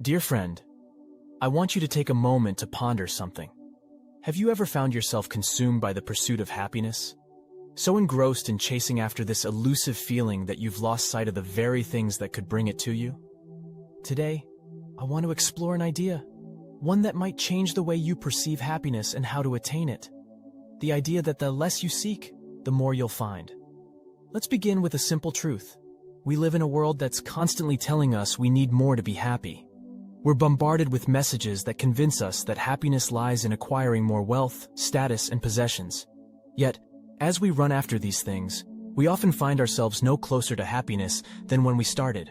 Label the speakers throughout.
Speaker 1: Dear friend, I want you to take a moment to ponder something. Have you ever found yourself consumed by the pursuit of happiness? So engrossed in chasing after this elusive feeling that you've lost sight of the very things that could bring it to you? Today, I want to explore an idea, one that might change the way you perceive happiness and how to attain it. The idea that the less you seek, the more you'll find. Let's begin with a simple truth. We live in a world that's constantly telling us we need more to be happy. We're bombarded with messages that convince us that happiness lies in acquiring more wealth, status, and possessions. Yet, as we run after these things, we often find ourselves no closer to happiness than when we started.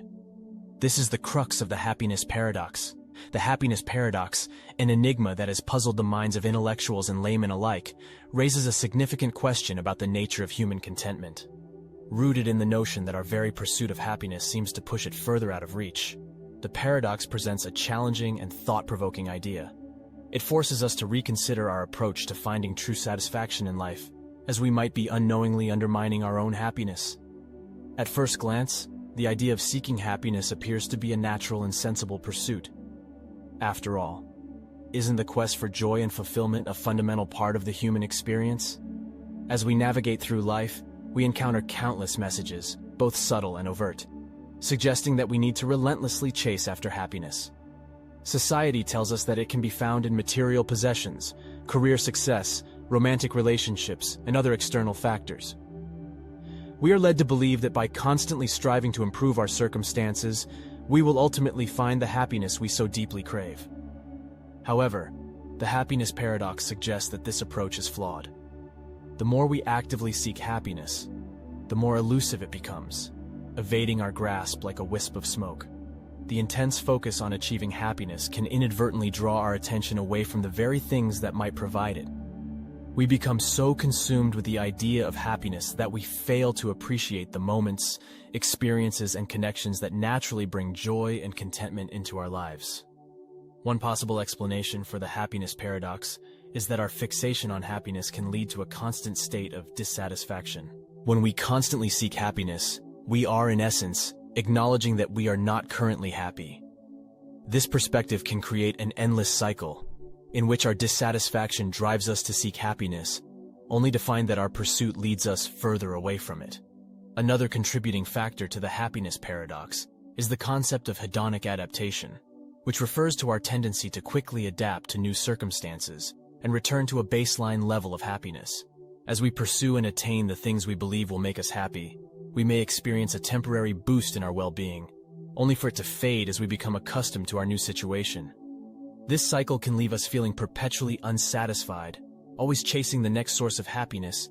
Speaker 1: This is the crux of the happiness paradox. The happiness paradox, an enigma that has puzzled the minds of intellectuals and laymen alike, raises a significant question about the nature of human contentment. Rooted in the notion that our very pursuit of happiness seems to push it further out of reach, the paradox presents a challenging and thought-provoking idea. It forces us to reconsider our approach to finding true satisfaction in life, as we might be unknowingly undermining our own happiness. At first glance, the idea of seeking happiness appears to be a natural and sensible pursuit. After all, isn't the quest for joy and fulfillment a fundamental part of the human experience? As we navigate through life, we encounter countless messages, both subtle and overt, suggesting that we need to relentlessly chase after happiness. Society tells us that it can be found in material possessions, career success, romantic relationships, and other external factors. We are led to believe that by constantly striving to improve our circumstances, we will ultimately find the happiness we so deeply crave. However, the happiness paradox suggests that this approach is flawed. The more we actively seek happiness, the more elusive it becomes, evading our grasp like a wisp of smoke. The intense focus on achieving happiness can inadvertently draw our attention away from the very things that might provide it. We become so consumed with the idea of happiness that we fail to appreciate the moments, experiences, and connections that naturally bring joy and contentment into our lives. One possible explanation for the happiness paradox is that our fixation on happiness can lead to a constant state of dissatisfaction. When we constantly seek happiness, we are, in essence, acknowledging that we are not currently happy. This perspective can create an endless cycle, in which our dissatisfaction drives us to seek happiness, only to find that our pursuit leads us further away from it. Another contributing factor to the happiness paradox is the concept of hedonic adaptation, which refers to our tendency to quickly adapt to new circumstances and return to a baseline level of happiness. As we pursue and attain the things we believe will make us happy, we may experience a temporary boost in our well-being, only for it to fade as we become accustomed to our new situation. This cycle can leave us feeling perpetually unsatisfied, always chasing the next source of happiness,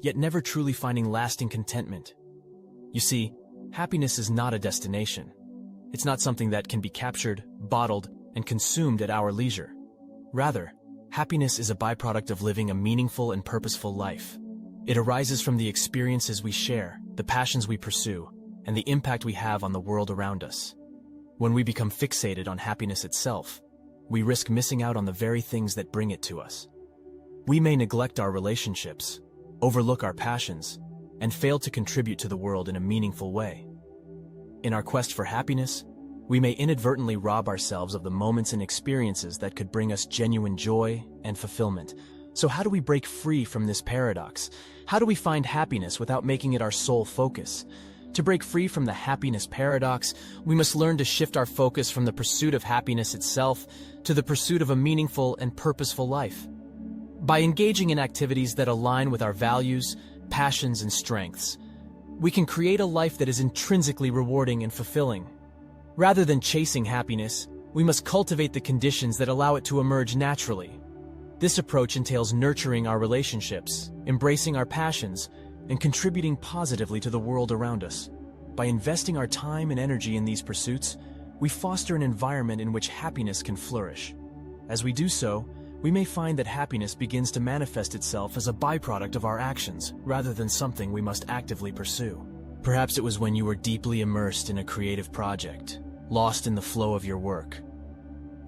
Speaker 1: yet never truly finding lasting contentment. You see, happiness is not a destination. It's not something that can be captured, bottled, and consumed at our leisure. Rather, happiness is a byproduct of living a meaningful and purposeful life. It arises from the experiences we share, the passions we pursue, and the impact we have on the world around us. When we become fixated on happiness itself, we risk missing out on the very things that bring it to us. We may neglect our relationships, overlook our passions, and fail to contribute to the world in a meaningful way. In our quest for happiness, we may inadvertently rob ourselves of the moments and experiences that could bring us genuine joy and fulfillment. So how do we break free from this paradox? How do we find happiness without making it our sole focus? To break free from the happiness paradox, we must learn to shift our focus from the pursuit of happiness itself to the pursuit of a meaningful and purposeful life. By engaging in activities that align with our values, passions, and strengths, we can create a life that is intrinsically rewarding and fulfilling. Rather than chasing happiness, we must cultivate the conditions that allow it to emerge naturally. This approach entails nurturing our relationships, embracing our passions, and contributing positively to the world around us. By investing our time and energy in these pursuits, we foster an environment in which happiness can flourish. As we do so, we may find that happiness begins to manifest itself as a byproduct of our actions, rather than something we must actively pursue. Perhaps it was when you were deeply immersed in a creative project, lost in the flow of your work.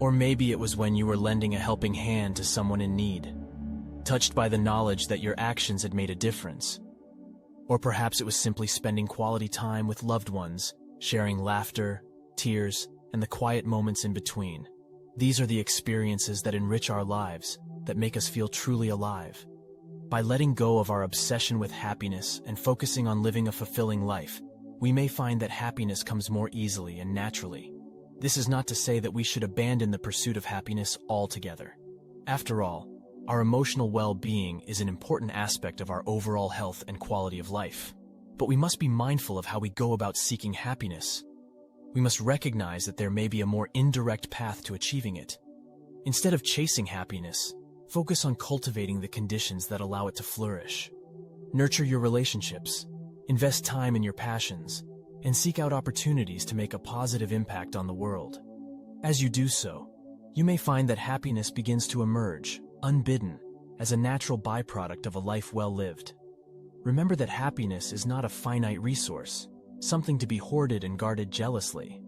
Speaker 1: Or maybe it was when you were lending a helping hand to someone in need, touched by the knowledge that your actions had made a difference. Or perhaps it was simply spending quality time with loved ones, sharing laughter, tears, and the quiet moments in between. These are the experiences that enrich our lives, that make us feel truly alive. By letting go of our obsession with happiness and focusing on living a fulfilling life, we may find that happiness comes more easily and naturally. This is not to say that we should abandon the pursuit of happiness altogether. After all, our emotional well-being is an important aspect of our overall health and quality of life. But we must be mindful of how we go about seeking happiness. We must recognize that there may be a more indirect path to achieving it. Instead of chasing happiness, focus on cultivating the conditions that allow it to flourish. Nurture your relationships, invest time in your passions, and seek out opportunities to make a positive impact on the world. As you do so, you may find that happiness begins to emerge, unbidden, as a natural byproduct of a life well lived. Remember that happiness is not a finite resource, something to be hoarded and guarded jealously.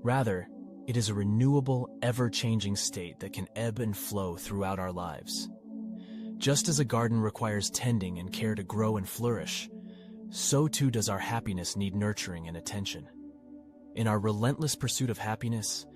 Speaker 1: Rather, it is a renewable, ever-changing state that can ebb and flow throughout our lives. Just as a garden requires tending and care to grow and flourish, so too does our happiness need nurturing and attention. In our relentless pursuit of happiness,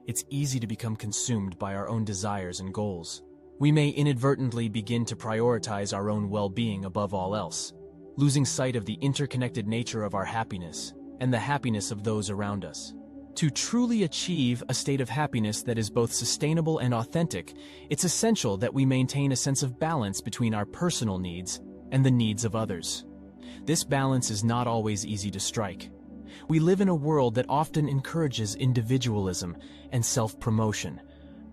Speaker 1: it's easy to become consumed by our own desires and goals. We may inadvertently begin to prioritize our own well-being above all else, losing sight of the interconnected nature of our happiness and the happiness of those around us. To truly achieve a state of happiness that is both sustainable and authentic, it's essential that we maintain a sense of balance between our personal needs and the needs of others. This balance is not always easy to strike. We live in a world that often encourages individualism and self-promotion,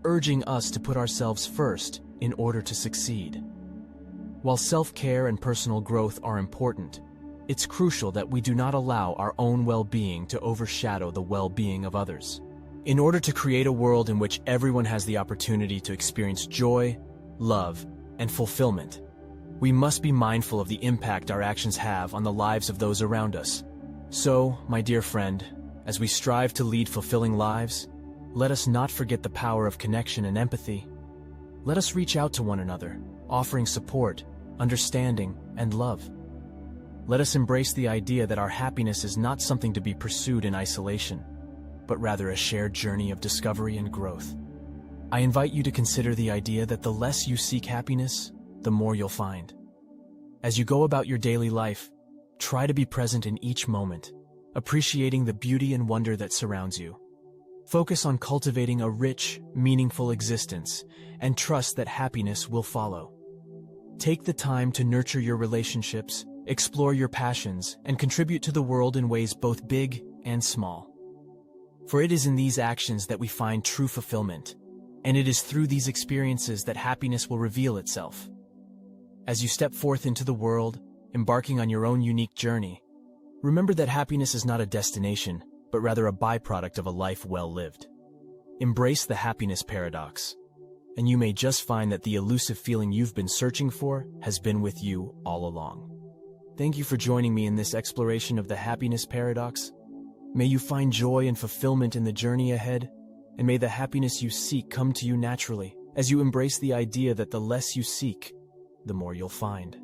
Speaker 1: urging us to put ourselves first in order to succeed. While self-care and personal growth are important, it's crucial that we do not allow our own well-being to overshadow the well-being of others. In order to create a world in which everyone has the opportunity to experience joy, love, and fulfillment, we must be mindful of the impact our actions have on the lives of those around us. So, my dear friend, as we strive to lead fulfilling lives, let us not forget the power of connection and empathy. Let us reach out to one another, offering support, understanding, and love. Let us embrace the idea that our happiness is not something to be pursued in isolation, but rather a shared journey of discovery and growth. I invite you to consider the idea that the less you seek happiness, the more you'll find. As you go about your daily life, try to be present in each moment, appreciating the beauty and wonder that surrounds you. Focus on cultivating a rich, meaningful existence, and trust that happiness will follow. Take the time to nurture your relationships, explore your passions, and contribute to the world in ways both big and small. For it is in these actions that we find true fulfillment, and it is through these experiences that happiness will reveal itself. As you step forth into the world, embarking on your own unique journey, remember that happiness is not a destination, but rather a byproduct of a life well lived. Embrace the happiness paradox, and you may just find that the elusive feeling you've been searching for has been with you all along. Thank you for joining me in this exploration of the happiness paradox. May you find joy and fulfillment in the journey ahead, and may the happiness you seek come to you naturally, as you embrace the idea that the less you seek, the more you'll find.